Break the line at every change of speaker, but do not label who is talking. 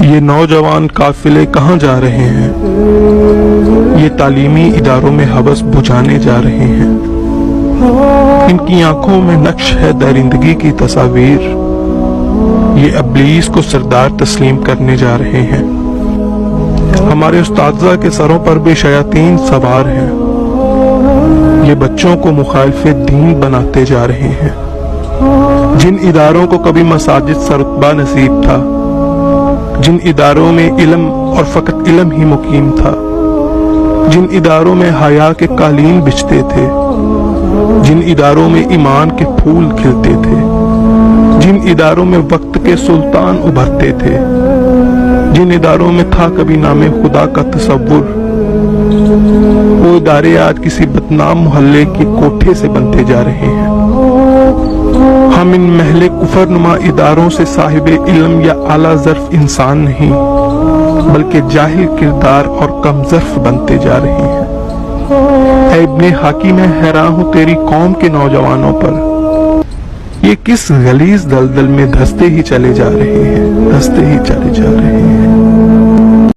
یہ نوجوان قافلے کہاں جا رہے ہیں؟ یہ تعلیمی اداروں میں ہوس بجھانے جا رہے ہیں۔ ان کی آنکھوں میں نقش ہے درندگی کی تصاویر۔ یہ ابلیس کو سردار تسلیم کرنے جا رہے ہیں۔ ہمارے اساتذہ کے سروں پر بھی شیاطین سوار ہیں۔ یہ بچوں کو مخالف دین بناتے جا رہے ہیں۔ جن اداروں کو کبھی مساجد سے رتبہ نصیب تھا، جن اداروں میں علم اور فقط علم ہی مقیم تھا، جن اداروں میں حیا کے قالین بچھتے تھے، جن اداروں میں ایمان کے پھول کھلتے تھے، جن اداروں میں وقت کے سلطان ابھرتے تھے، جن اداروں میں تھا کبھی نام خدا کا تصور، وہ ادارے آج کسی بدنام محلے کے کوٹھے سے بنتے جا رہے ہیں۔ ہم ان محل کفر نما اداروں سے صاحب علم یا اعلیٰ ظرف انسان نہیں، بلکہ جاہل کردار اور کم ظرف بنتے جا رہے ہیں۔ اے ابن حاکی، میں حیران ہوں تیری قوم کے نوجوانوں پر۔ یہ کس غلیظ دلدل میں دھستے ہی چلے جا رہے ہیں، دھستے ہی چلے جا رہے ہیں۔